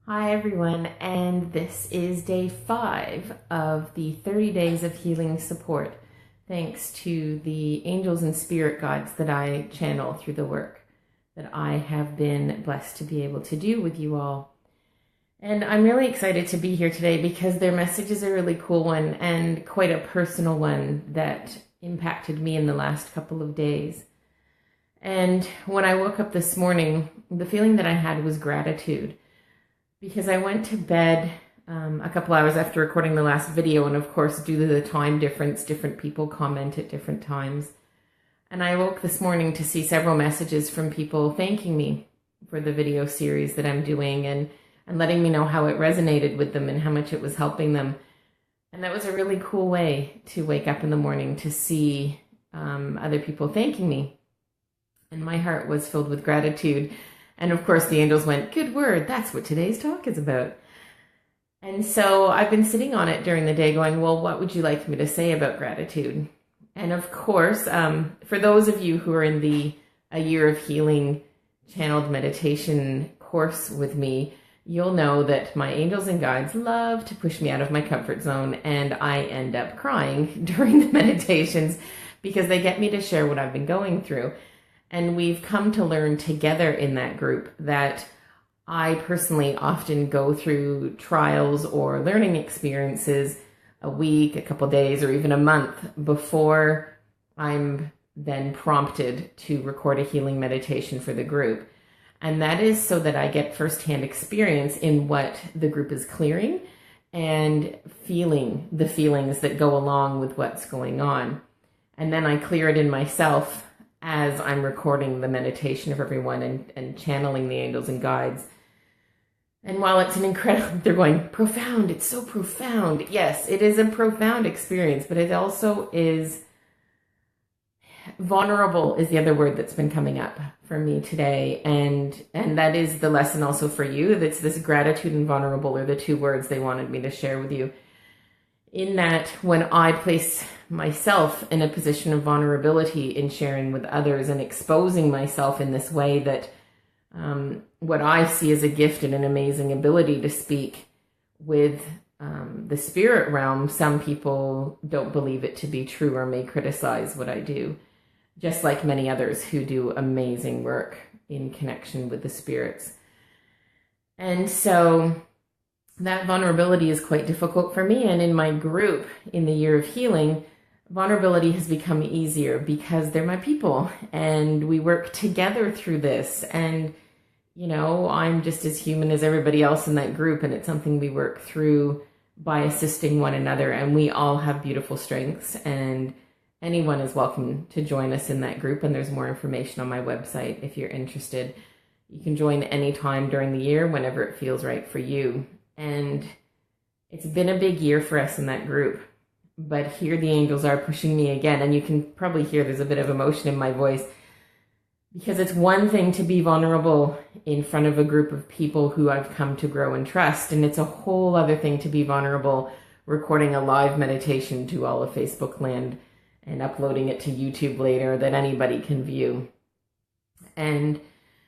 Hi everyone, and this is day 5 of the 30 days of healing support, thanks to the angels and spirit guides that I channel through the work that I have been blessed to be able to do with you all. And I'm really excited to be here today because their message is a really cool one and quite a personal one that impacted me in the last couple of days. And when I woke up this morning, the feeling that I had was gratitude. Because I went to bed a couple hours after recording the last video, and of course, due to the time difference, different people comment at different times. And I woke this morning to see several messages from people thanking me for the video series that I'm doing and letting me know how it resonated with them and how much it was helping them. And that was a really cool way to wake up in the morning to see other people thanking me. And my heart was filled with gratitude. And of course, the angels went, "Good word, that's what today's talk is about." And so I've been sitting on it during the day going, well, what would you like me to say about gratitude? And of course, for those of you who are in the A Year of Healing channeled meditation course with me, you'll know that my angels and guides love to push me out of my comfort zone, and I end up crying during the meditations because they get me to share what I've been going through. And we've come to learn together in that group that I personally often go through trials or learning experiences a week, a couple days, or even a month before I'm then prompted to record a healing meditation for the group. And that is so that I get firsthand experience in what the group is clearing and feeling the feelings that go along with what's going on. And then I clear it in myself as I'm recording the meditation of everyone and channeling the angels and guides. And while it's an incredible, they're going, profound, it's so profound. Yes, it is a profound experience, but it also is vulnerable is the other word that's been coming up for me today. And that is the lesson also for you. That's this gratitude and vulnerable are the two words they wanted me to share with you. In that, when I place myself in a position of vulnerability in sharing with others and exposing myself in this way that what I see as a gift and an amazing ability to speak with the spirit realm, some people don't believe it to be true or may criticize what I do, just like many others who do amazing work in connection with the spirits. And so that vulnerability is quite difficult for me. And in my group, in the Year of Healing, vulnerability has become easier because they're my people and we work together through this. And, you know, I'm just as human as everybody else in that group. And it's something we work through by assisting one another. And we all have beautiful strengths, and anyone is welcome to join us in that group. And there's more information on my website if you're interested. You can join anytime during the year, whenever it feels right for you. And it's been a big year for us in that group, but here the angels are pushing me again. And you can probably hear there's a bit of emotion in my voice because it's one thing to be vulnerable in front of a group of people who I've come to grow and trust. And it's a whole other thing to be vulnerable recording a live meditation to all of Facebook land and uploading it to YouTube later that anybody can view. And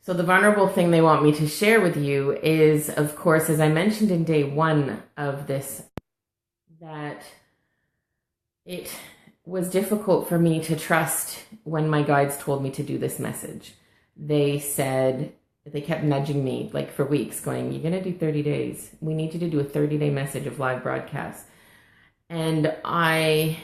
so the vulnerable thing they want me to share with you is, of course, as I mentioned in day 1 of this, that it was difficult for me to trust when my guides told me to do this message. They said, they kept nudging me like for weeks going, you're going to do 30 days. We need you to do a 30-day message of live broadcast. And I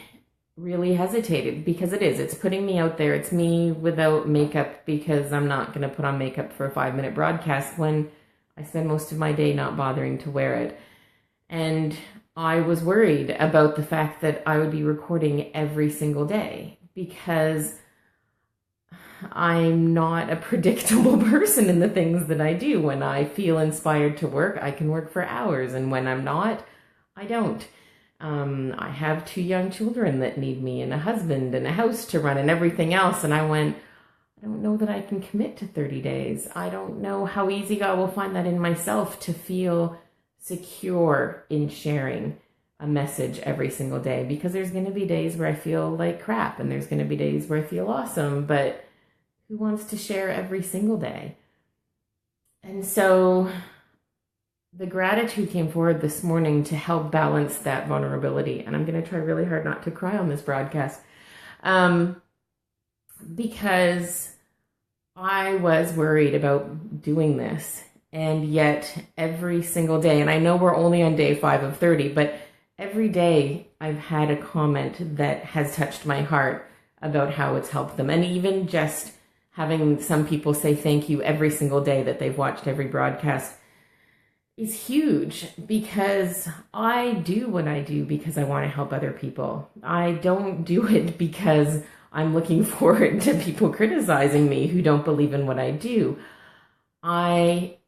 really hesitated because it's putting me out there. It's me without makeup because I'm not going to put on makeup for a 5-minute broadcast when I spend most of my day not bothering to wear it. And I was worried about the fact that I would be recording every single day because I'm not a predictable person in the things that I do. When I feel inspired to work, I can work for hours. And when I'm not, I don't. I have 2 young children that need me and a husband and a house to run and everything else. And I went, I don't know that I can commit to 30 days. I don't know how easy I will find that in myself to feel secure in sharing a message every single day, because there's going to be days where I feel like crap and there's going to be days where I feel awesome, but who wants to share every single day? And so the gratitude came forward this morning to help balance that vulnerability. And I'm going to try really hard not to cry on this broadcast. Because I was worried about doing this. And yet every single day, and I know we're only on day 5 of 30, but every day I've had a comment that has touched my heart about how it's helped them. And even just having some people say thank you every single day that they've watched every broadcast is huge, because I do what I do because I want to help other people. I don't do it because I'm looking forward to people criticizing me who don't believe in what I do. I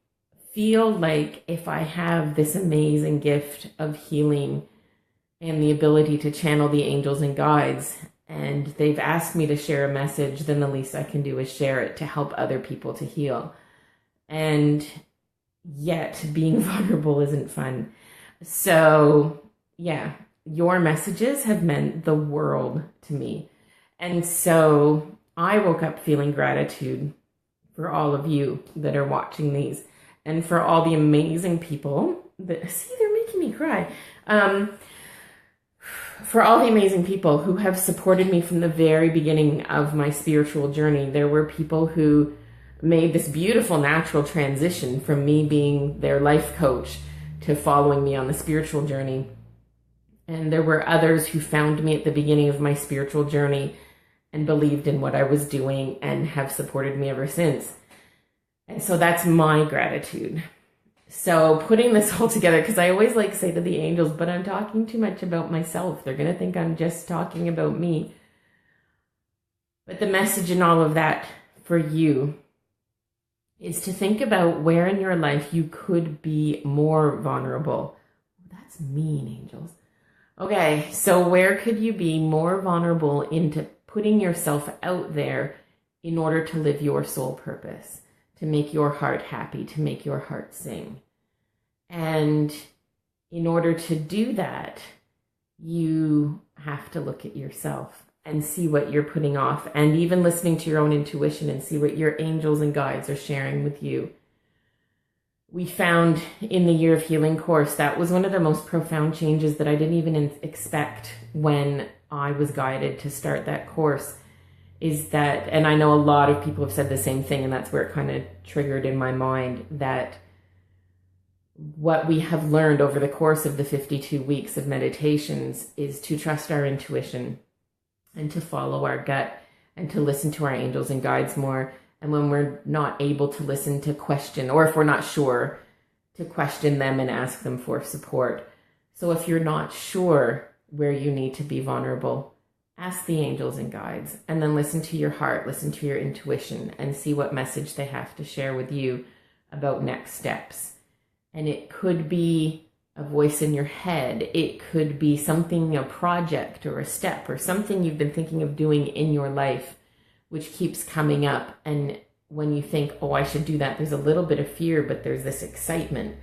feel like if I have this amazing gift of healing and the ability to channel the angels and guides, and they've asked me to share a message, then the least I can do is share it to help other people to heal. And yet being vulnerable isn't fun. So yeah, your messages have meant the world to me. And so I woke up feeling gratitude for all of you that are watching these, and for all the amazing people that, see, they're making me cry. For all the amazing people who have supported me from the very beginning of my spiritual journey. There were people who made this beautiful natural transition from me being their life coach to following me on the spiritual journey. And there were others who found me at the beginning of my spiritual journey and believed in what I was doing and have supported me ever since. And so that's my gratitude. So putting this all together, because I always like to say to the angels, but I'm talking too much about myself. They're going to think I'm just talking about me. But the message in all of that for you is to think about where in your life you could be more vulnerable. That's mean, angels. Okay, so where could you be more vulnerable into putting yourself out there in order to live your soul purpose, to make your heart happy, to make your heart sing? And in order to do that, you have to look at yourself and see what you're putting off, and even listening to your own intuition and see what your angels and guides are sharing with you. We found in the Year of Healing course, that was one of the most profound changes that I didn't even expect when I was guided to start that course, is that, and I know a lot of people have said the same thing, and that's where it kind of triggered in my mind, that what we have learned over the course of the 52 weeks of meditations is to trust our intuition and to follow our gut and to listen to our angels and guides more. And when we're not able to listen, to question, or if we're not sure, to question them and ask them for support. So if you're not sure where you need to be vulnerable, ask the angels and guides, and then listen to your heart, listen to your intuition, and see what message they have to share with you about next steps. And it could be a voice in your head. It could be something, a project or a step or something you've been thinking of doing in your life, which keeps coming up. And when you think, oh, I should do that, there's a little bit of fear, but there's this excitement,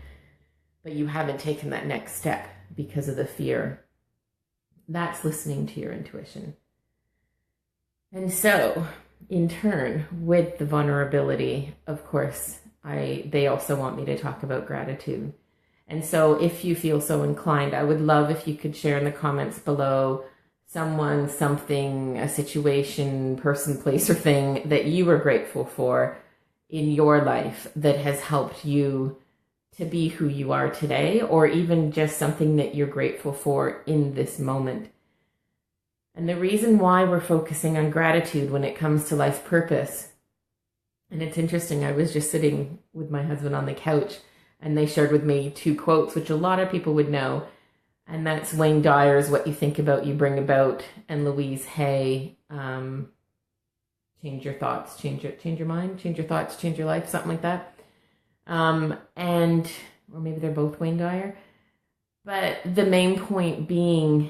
but you haven't taken that next step because of the fear. That's listening to your intuition. And so, in turn, with the vulnerability, of course, they also want me to talk about gratitude. And so if you feel so inclined, I would love if you could share in the comments below someone, something, a situation, person, place, or thing that you were grateful for in your life that has helped you to be who you are today, or even just something that you're grateful for in this moment. And the reason why we're focusing on gratitude when it comes to life purpose, and it's interesting, I was just sitting with my husband on the couch and they shared with me 2 quotes, which a lot of people would know. And that's Wayne Dyer's "What You Think About, You Bring About," and Louise Hay, "Change Your Thoughts, Change Your Mind, Change Your Thoughts, Change Your Life," something like that. Or maybe they're both Wayne Dyer. But the main point being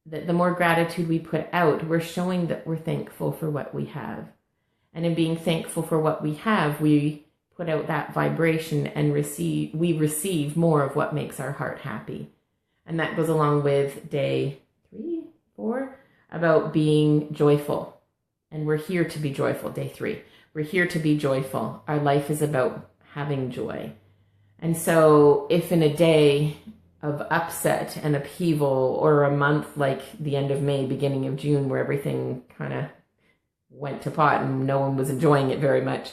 that the more gratitude we put out, we're showing that we're thankful for what we have. And in being thankful for what we have, we put out that vibration and we receive more of what makes our heart happy. And that goes along with day 3, 4, about being joyful. And we're here to be joyful, day 3. We're here to be joyful. Our life is about having joy. And so if in a day of upset and upheaval, or a month like the end of May, beginning of June, where everything kind of went to pot and no one was enjoying it very much,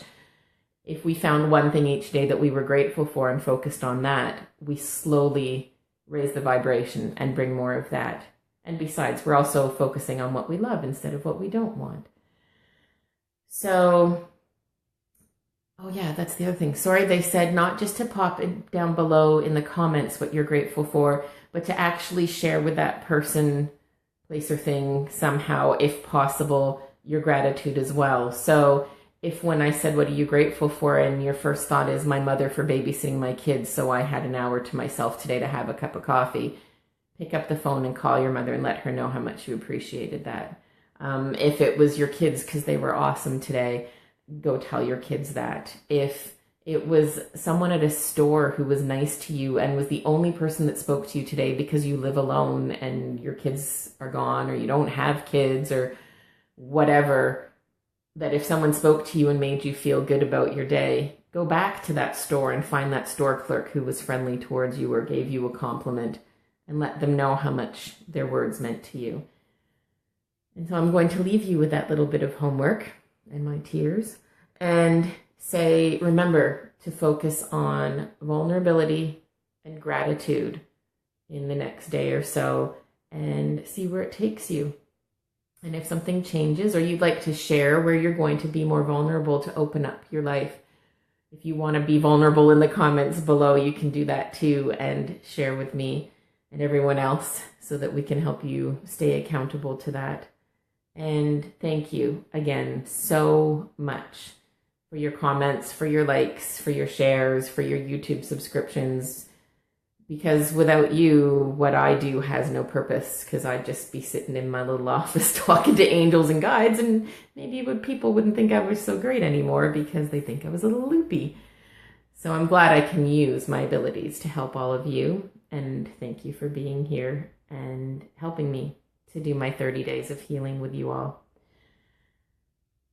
if we found one thing each day that we were grateful for and focused on that, we slowly raise the vibration and bring more of that. And besides, we're also focusing on what we love instead of what we don't want. So, oh yeah, that's the other thing. Sorry, they said not just to pop it down below in the comments what you're grateful for, but to actually share with that person, place, or thing somehow, if possible, your gratitude as well. So if when I said, what are you grateful for? And your first thought is my mother for babysitting my kids, so I had an hour to myself today to have a cup of coffee, pick up the phone and call your mother and let her know how much you appreciated that. If it was your kids because they were awesome today, go tell your kids that. If it was someone at a store who was nice to you and was the only person that spoke to you today because you live alone and your kids are gone, or you don't have kids, or whatever, that if someone spoke to you and made you feel good about your day, go back to that store and find that store clerk who was friendly towards you or gave you a compliment, and let them know how much their words meant to you. And so I'm going to leave you with that little bit of homework and my tears, and say, remember to focus on vulnerability and gratitude in the next day or so, and see where it takes you. And if something changes, or you'd like to share where you're going to be more vulnerable to open up your life, if you want to be vulnerable in the comments below, you can do that too, and share with me and everyone else so that we can help you stay accountable to that. And thank you again so much for your comments, for your likes, for your shares, for your YouTube subscriptions. Because without you, what I do has no purpose, because I'd just be sitting in my little office talking to angels and guides, and maybe people wouldn't think I was so great anymore because they think I was a little loopy. So I'm glad I can use my abilities to help all of you, and thank you for being here and helping me to do my 30 days of healing with you all.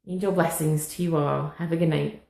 Angel blessings to you all. Have a good night.